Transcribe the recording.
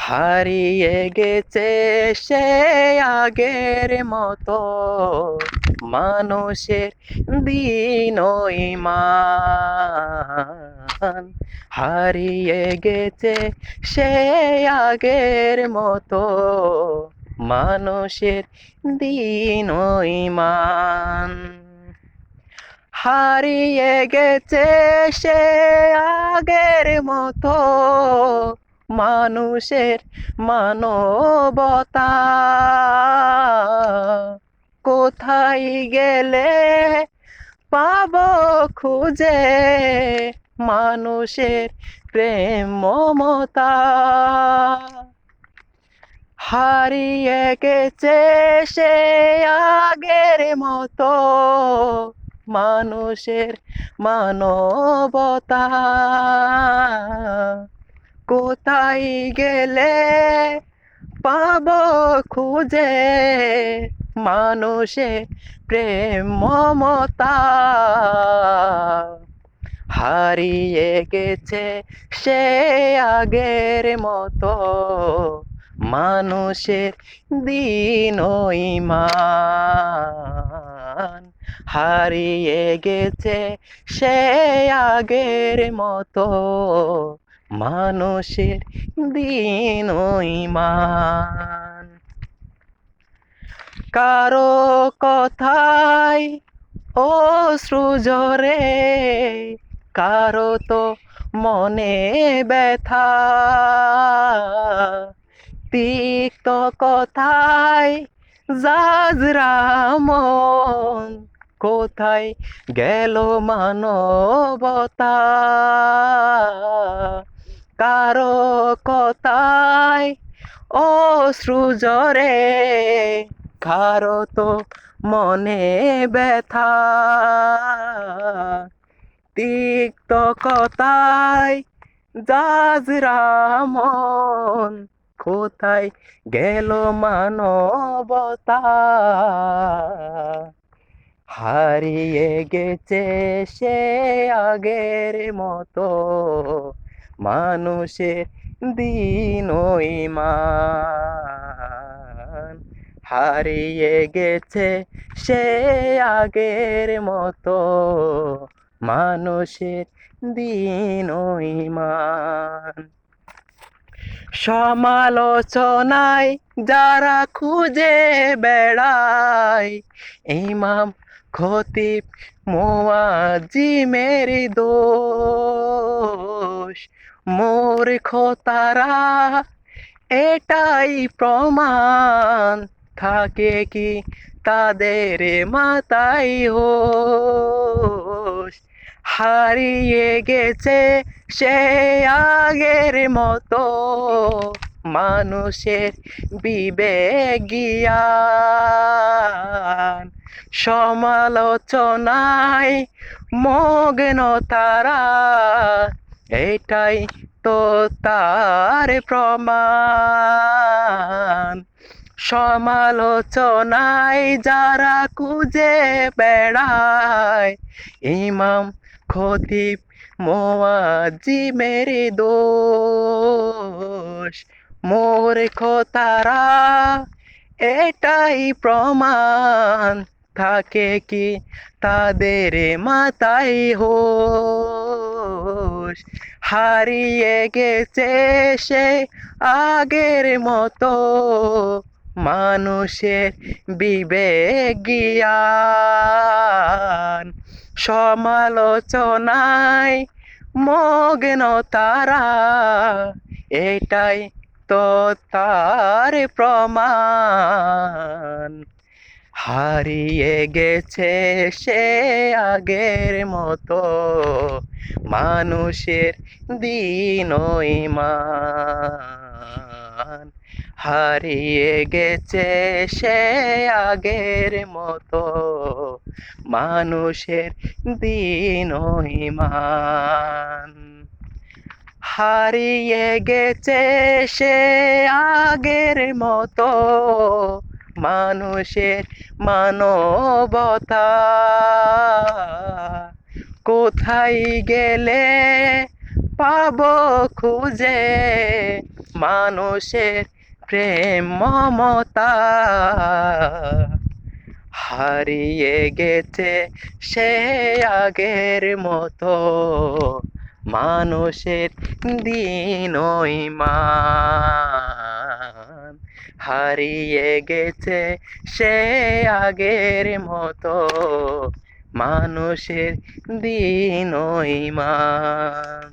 হারিয়ে গেছে সে আগের মতো মানুষের দিন ইমান। হারিয়ে গেছে সে আগের মতো মানুষের দিন ইমান। হারিয়ে গেছে সে আগের মতো মানুষের মানবতা। কোথায় গেলে পাবো খুঁজে মানুষের প্রেম মমতা? হারিয়ে গেছে সে আগের মতো মানুষের মানবতা। কোথায় গেলে পাবো খুঁজে মানুষের প্রেম মমতা? হারিয়ে গেছে সে আগের মতো মানুষের দিন ইমান। হারিয়ে গেছে সে আগের মতো মানুষের দিন ইমান। কারো কথায় অশ্রু ঝরে, কারো তো মনে ব্যথা। তিক্ত কথায় জাজরা মন, কোথায় গেল মানবতা? কারো কথায় অশ্রু ঝরে, কারো তো মনে ব্যথা। তিক্ত কথায় জাজরা মন, কোথায় গেল মানবতা? হারিয়ে গেছে সে আগের মতো মানুষের দিন ইমান। হারিয়ে গেছে সে আগের মতো মানুষের দিন ইমান। সমালোচনায় যারা খুঁজে বেড়ায় ইমাম খতিব মুয়াজ্জিমের দোষ, মূর্খ তারা এটাই প্রমাণ। থাকে কি তাদের মাথায় হোশ? হারিয়ে গেছে সে আগের মতো মানুষের বিবেক জ্ঞান। সমালোচনায় মগ্ন তারা, এটাই তো তার প্রমাণ। সমালোচনায় যারা খুঁজে বেড়ায় ইমাম খতিব মুয়াজ্জিমের দোষ, মূর্খ তারা এটাই প্রমাণ। থাকে কি তাদের মাথায় হোশ? হারিয়ে গেছে সে আগের মতো মানুষের বিবেক জ্ঞান। সমালোচনায় মগ্ন তারা, এটাই তো তার প্রমাণ। হারিয়ে গেছে সে আগের মতো মানুষের দিন ইমান। হারিয়ে গেছে সে আগের মতো মানুষের দিন ইমান। হারিয়ে গেছে সে আগের মতো মানুষের মানবতা। কোথায় গেলে পাবো খুঁজে মানুষের প্রেম মমতা হারিয়ে গেছে সে আগের মতো মানুষের দীন ঈমান হারিয়ে গেছে সে আগের মতো মানুষের দীন ঈমান।